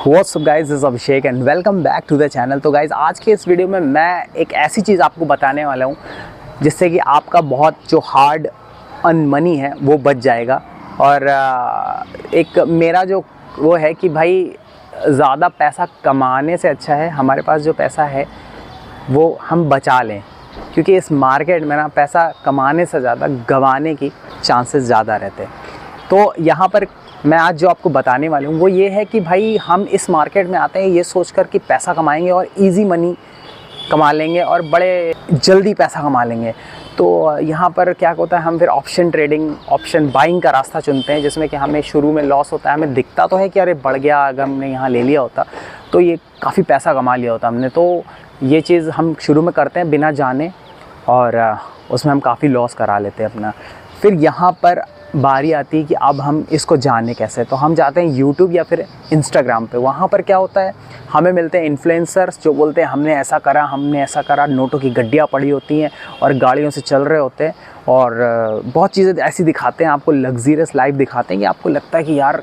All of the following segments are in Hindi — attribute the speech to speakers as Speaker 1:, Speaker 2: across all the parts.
Speaker 1: What's up guys, is Abhishek and welcome back to the channel. तो गाइज आज के इस वीडियो में मैं एक ऐसी चीज़ आपको बताने वाला हूँ जिससे कि आपका बहुत जो हार्ड अर्न मनी है वो बच जाएगा। और एक मेरा जो वो है कि भाई ज़्यादा पैसा कमाने से अच्छा है हमारे पास जो पैसा है वो हम बचा लें, क्योंकि इस मार्केट में ना पैसा कमाने से ज़्यादा गंवाने की चांसेस ज़्यादा रहते हैं। तो यहाँ पर मैं आज जो आपको बताने वाला हूँ वो ये है कि भाई हम इस मार्केट में आते हैं ये सोचकर कि पैसा कमाएंगे और इजी मनी कमा लेंगे और बड़े जल्दी पैसा कमा लेंगे। तो यहाँ पर क्या होता है, हम फिर ऑप्शन ट्रेडिंग, ऑप्शन बाइंग का रास्ता चुनते हैं, जिसमें कि हमें शुरू में लॉस होता है। हमें दिखता तो है कि अरे बढ़ गया, अगर हमने यहाँ ले लिया होता तो ये काफ़ी पैसा कमा लिया होता हमने। तो ये चीज़ हम शुरू में करते हैं बिना जाने और उसमें हम काफ़ी लॉस करा लेते हैं अपना। फिर यहाँ पर बारी आती है कि अब हम इसको जाने कैसे। तो हम जाते हैं यूट्यूब या फिर इंस्टाग्राम पे। वहाँ पर क्या होता है, हमें मिलते हैं इन्फ्लुएंसर्स जो बोलते हैं हमने ऐसा करा, हमने ऐसा करा। नोटों की गड्डियाँ पड़ी होती हैं और गाड़ियों से चल रहे होते हैं और बहुत चीज़ें ऐसी दिखाते हैं, आपको लग्जरियस लाइफ दिखाते हैं कि आपको लगता है कि यार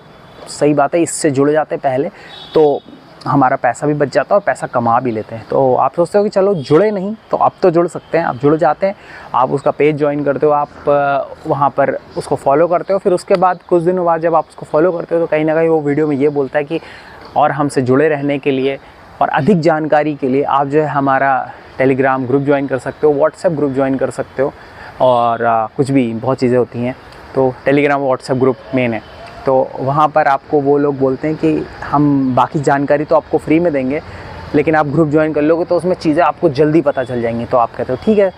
Speaker 1: सही बात है, इससे जुड़ जाते हैं पहले तो हमारा पैसा भी बच जाता है और पैसा कमा भी लेते हैं। तो आप सोचते हो कि चलो जुड़े नहीं, तो अब तो जुड़ सकते हैं। आप जुड़ जाते हैं, आप उसका पेज ज्वाइन करते हो, आप वहाँ पर उसको फॉलो करते हो। फिर उसके बाद कुछ दिनों बाद जब आप उसको फॉलो करते हो तो कहीं ना कहीं वो वीडियो में ये बोलता है कि और हमसे जुड़े रहने के लिए और अधिक जानकारी के लिए आप जो है हमारा टेलीग्राम ग्रुप ज्वाइन कर सकते हो, व्हाट्सएप ग्रुप ज्वाइन कर सकते हो और कुछ भी बहुत चीज़ें होती हैं। तो टेलीग्राम व्हाट्सएप ग्रुप मेन है। तो वहाँ पर आपको वो लोग बोलते हैं कि हम बाकी जानकारी तो आपको फ्री में देंगे, लेकिन आप ग्रुप ज्वाइन कर लोगे तो उसमें चीज़ें आपको जल्दी पता चल जाएंगी। तो आप कहते हो ठीक है,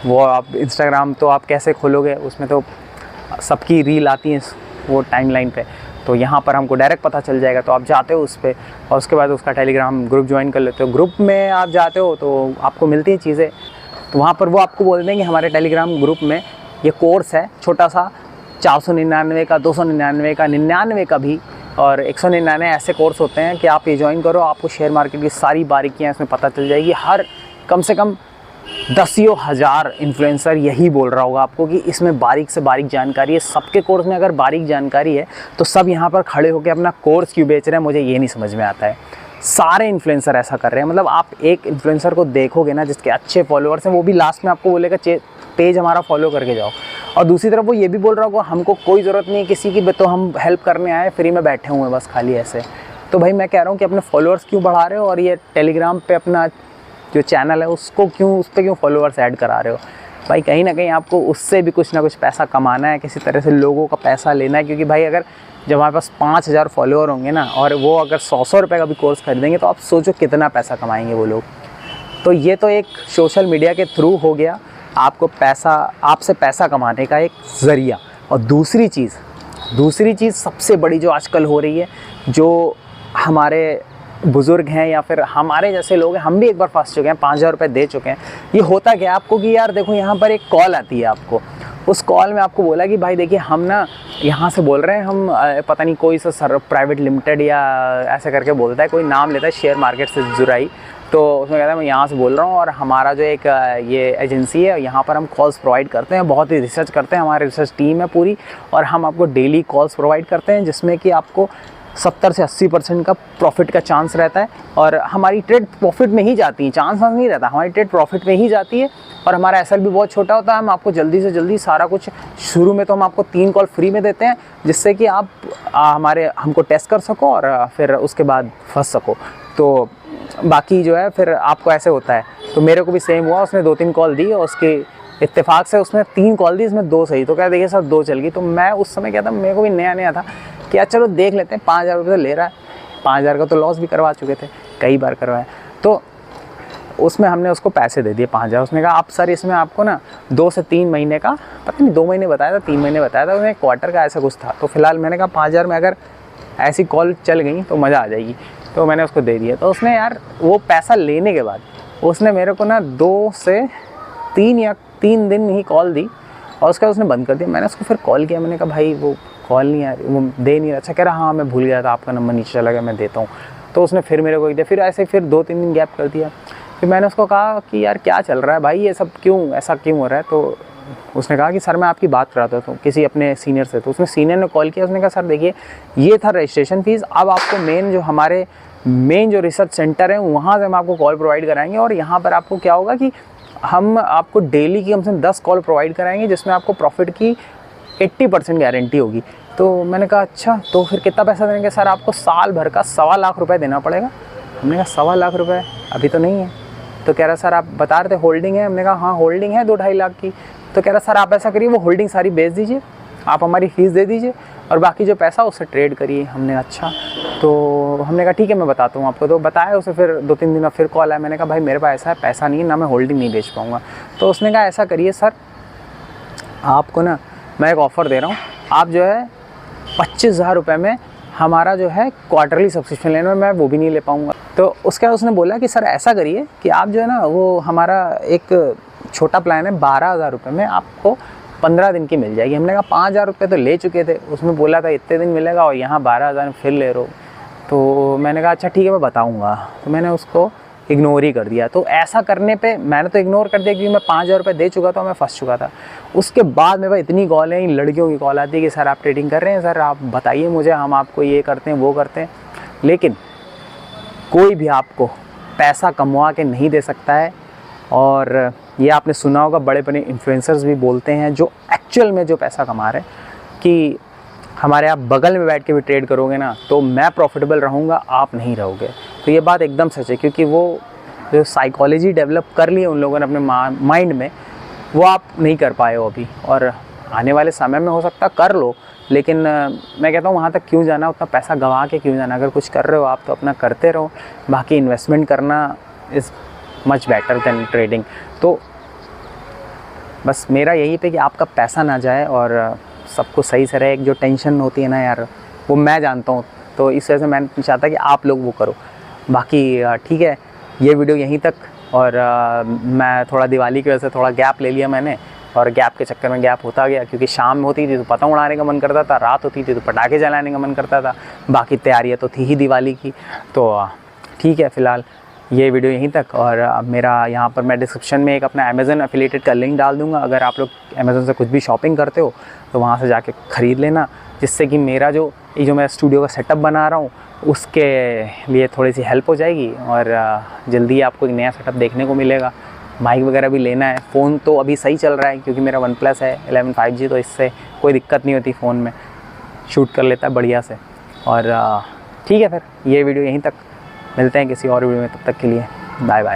Speaker 1: वो आप इंस्टाग्राम तो आप कैसे खोलोगे, उसमें तो सबकी रील आती है वो टाइमलाइन पे, तो यहाँ पर हमको डायरेक्ट पता चल जाएगा। तो आप जाते हो उस पर और उसके बाद उसका टेलीग्राम ग्रुप ज्वाइन कर लेते हो। ग्रुप में आप जाते हो तो आपको मिलती हैं चीज़ें। तो वहाँ पर वो आपको बोलते हैं कि हमारे टेलीग्राम ग्रुप में ये कोर्स है छोटा सा, 499 का, 299 का, 99 का भी और 199 ऐसे कोर्स होते हैं कि आप ये ज्वाइन करो। आपको शेयर मार्केट की सारी बारीकियां इसमें पता चल जाएगी। हर कम से कम 10 हज़ार इन्फ्लुएंसर यही बोल रहा होगा आपको कि इसमें बारीक से बारीक जानकारी है। सबके कोर्स में अगर बारीक जानकारी है तो सब यहाँ पर खड़े होकर अपना कोर्स क्यों बेच रहे हैं, मुझे ये नहीं समझ में आता है। सारे इन्फ्लुएंसर ऐसा कर रहे हैं। मतलब आप एक इन्फ्लुएंसर को देखोगे ना जिसके अच्छे फॉलोअर्स हैं, वो भी लास्ट में आपको बोलेगा पेज हमारा फॉलो करके जाओ। और दूसरी तरफ वो ये भी बोल रहा होगा हमको कोई ज़रूरत नहीं है किसी की, तो हम हेल्प करने आए, फ्री में बैठे हुए हैं बस खाली ऐसे। तो भाई मैं कह रहा हूँ कि अपने फॉलोअर्स क्यों बढ़ा रहे हो और ये टेलीग्राम पे अपना जो चैनल है उसको क्यों, उस पर क्यों फॉलोअर्स ऐड करा रहे हो। भाई कहीं ना कहीं आपको उससे भी कुछ ना कुछ पैसा कमाना है, किसी तरह से लोगों का पैसा लेना है। क्योंकि भाई अगर जब हमारे पास 5000 फॉलोअर होंगे ना और वो अगर 100 रुपये का भी कोर्स खरीदेंगे तो आप सोचो कितना पैसा कमाएंगे वो लोग। तो ये तो एक सोशल मीडिया के थ्रू हो गया आपको पैसा, आपसे पैसा कमाने का एक ज़रिया। और दूसरी चीज़ सबसे बड़ी जो आजकल हो रही है, जो हमारे बुज़ुर्ग हैं या फिर हमारे जैसे लोग हैं, हम भी एक बार फंस चुके हैं, 5000 रुपये दे चुके हैं। ये होता क्या आपको कि यार देखो यहाँ पर एक कॉल आती है आपको, उस कॉल में आपको बोला कि भाई देखिए हम ना यहाँ से बोल रहे हैं, हम पता नहीं कोई सा प्राइवेट लिमिटेड या ऐसे करके बोलता है, कोई नाम लेता है शेयर मार्केट से जुड़ाई। तो उसमें कहता है मैं यहाँ से बोल रहा हूँ और हमारा जो एक ये एजेंसी है, यहाँ पर हम कॉल्स प्रोवाइड करते हैं, बहुत ही रिसर्च करते हैं, हमारी रिसर्च टीम है पूरी, और हम आपको डेली कॉल्स प्रोवाइड करते हैं जिसमें कि आपको 70 से 80% का प्रॉफिट का चांस रहता है। और हमारी ट्रेड प्रॉफिट में ही जाती है, चांस नहीं रहता, हमारी ट्रेड प्रॉफिट में ही जाती है। और हमारा एसएल भी बहुत छोटा होता है। हम आपको जल्दी से जल्दी सारा कुछ, शुरू में तो हम आपको 3 कॉल फ्री में देते हैं जिससे कि आप हमको टेस्ट कर सको और फिर उसके बाद फंस सको। तो बाकी जो है फिर आपको ऐसे होता है। तो मेरे को भी सेम हुआ, उसने 2-3 कॉल दी और उसके इत्तेफाक से उसने 3 कॉल दी, इसमें 2 सही। तो क्या देखिए सर 2 चल गई। तो मैं उस समय क्या था, मेरे को भी नया था कि यार चलो देख लेते हैं, 5000 रुपये तो ले रहा है, 5000 का तो लॉस भी करवा चुके थे, कई बार करवाया। तो उसमें हमने उसको पैसे दे दिए 5000। उसने कहा आप सर इसमें आपको ना 2 से 3 महीने का, पता नहीं 2 महीने बताया था, 3 महीने बताया था, उसमें क्वार्टर का ऐसा कुछ था। तो फिलहाल मैंने कहा 5000 में अगर ऐसी कॉल चल गई तो मज़ा आ जाएगी। तो मैंने उसको दे दिया। तो उसने यार वो पैसा लेने के बाद उसने मेरे को ना 2 से 3 दिन ही कॉल दी और उसके बाद उसने बंद कर दिया। मैंने उसको फिर कॉल किया, मैंने कहा भाई वो कॉल नहीं आ रही, वो दे नहीं रहा। अच्छा कह रहा हाँ मैं भूल गया था, आपका नंबर नीचे चला गया, मैं देता हूँ। तो उसने फिर मेरे को दिया, फिर ऐसे फिर 2-3 दिन गैप कर दिया। फिर मैंने उसको कहा कि यार क्या चल रहा है भाई, ये सब क्यों ऐसा क्यों हो रहा है। तो उसने कहा कि सर मैं आपकी बात कराता हूँ किसी अपने सीनियर से। तो उसने सीनियर ने कॉल किया, उसने कहा सर देखिए ये था रजिस्ट्रेशन फ़ीस, अब आपको मेन जो रिसर्च सेंटर है वहाँ से हम आपको कॉल प्रोवाइड कराएंगे और यहाँ पर आपको क्या होगा कि हम आपको डेली की कम से कम 10 कॉल प्रोवाइड कराएंगे जिसमें आपको प्रॉफिट की 80% गारंटी होगी। तो मैंने कहा अच्छा, तो फिर कितना पैसा देंगे सर? आपको साल भर का 1.25 लाख रुपए देना पड़ेगा। हमने कहा 1.25 लाख रुपए अभी तो नहीं है। तो कह रहा सर आप बता रहे थे होल्डिंग है। हमने कहा हाँ होल्डिंग है 2-2.5 लाख की। तो कह रहा सर आप ऐसा करिए वो होल्डिंग सारी बेच दीजिए, आप हमारी फ़ीस दे दीजिए और बाकी जो पैसा उससे ट्रेड करिए। हमने अच्छा, तो हमने कहा ठीक है मैं बताता हूँ आपको। तो बताया उसे, फिर 2-3 दिन में फिर कॉल आया। मैंने कहा भाई मेरे पास ऐसा है पैसा नहीं है ना, मैं होल्डिंग नहीं बेच पाऊँगा। तो उसने कहा ऐसा करिए सर आपको ना मैं एक ऑफ़र दे रहा हूँ, आप जो है 25,000 रुपये में हमारा जो है क्वार्टरली सब्सक्रिप्शन लेना, मैं वो भी नहीं ले पाऊँगा। तो उसके बाद उसने बोला कि सर ऐसा करिए कि आप जो है ना वो हमारा एक छोटा प्लान है 12,000 रुपये में आपको 15 दिन की मिल जाएगी। हमने कहा 5,000 रुपये तो ले चुके थे, उसमें बोला था इतने दिन मिलेगा और यहाँ 12,000 में फिर ले रहे हो। तो मैंने कहा अच्छा ठीक है मैं बताऊँगा। तो मैंने उसको इग्नोर ही कर दिया। तो ऐसा करने पे मैंने तो इग्नोर कर दिया क्योंकि मैं 5,000 रुपये दे चुका था, मैं फंस चुका था। उसके बाद मेरे पास इतनी कॉल है, लड़कियों की कॉल आती है कि सर आप ट्रेडिंग कर रहे हैं, सर आप बताइए मुझे, हम आपको ये करते हैं वो करते हैं। लेकिन कोई भी आपको पैसा कमवा के नहीं दे सकता है। और ये आपने सुना होगा बड़े बड़े इन्फ्लुएंसर्स भी बोलते हैं जो एक्चुअल में जो पैसा कमा रहे हैं कि हमारे आप बगल में बैठ के भी ट्रेड करोगे ना तो मैं प्रॉफिटेबल रहूँगा, आप नहीं रहोगे। तो ये बात एकदम सच है क्योंकि वो जो साइकोलॉजी डेवलप कर ली है उन लोगों ने अपने माइंड में, वो आप नहीं कर पाए हो अभी। और आने वाले समय में हो सकता कर लो, लेकिन मैं कहता हूँ वहाँ तक क्यों जाना, उतना पैसा गंवा के क्यों जाना। अगर कुछ कर रहे हो आप तो अपना करते रहो, बाकी इन्वेस्टमेंट करना is much better than trading. तो बस मेरा यही पे कि आपका पैसा ना जाए और सब कुछ सही से रहे। एक जो टेंशन होती है ना यार, वो मैं जानता हूँ, तो इस वजह से मैं चाहता कि आप लोग वो करो। बाकी ठीक है, ये वीडियो यहीं तक। और मैं थोड़ा दिवाली की वजह से थोड़ा गैप ले लिया मैंने, और गैप के चक्कर में गैप होता गया क्योंकि शाम होती थी तो पतंग उड़ाने का मन करता था, रात होती थी तो पटाखे जलाने का मन करता था, बाकी तैयारियाँ तो थी ही दिवाली की। तो ठीक है फ़िलहाल ये वीडियो यहीं तक। और मेरा यहाँ पर मैं डिस्क्रिप्शन में एक अपना अमेज़न एफिलिएटेड का लिंक डाल दूँगा। अगर आप लोग अमेज़न से कुछ भी शॉपिंग करते हो तो वहाँ से जाके ख़रीद लेना, जिससे कि मेरा जो मैं स्टूडियो का सेटअप बना रहा हूँ उसके लिए थोड़ी सी हेल्प हो जाएगी और जल्दी आपको एक नया सेटअप देखने को मिलेगा। माइक वगैरह भी लेना है। फ़ोन तो अभी सही चल रहा है क्योंकि मेरा OnePlus है 11 5G, तो इससे कोई दिक्कत नहीं होती, फ़ोन में शूट कर लेता है बढ़िया से। और ठीक है, फिर ये वीडियो यहीं तक, मिलते हैं किसी और वीडियो में, तब तक के लिए बाय बाय।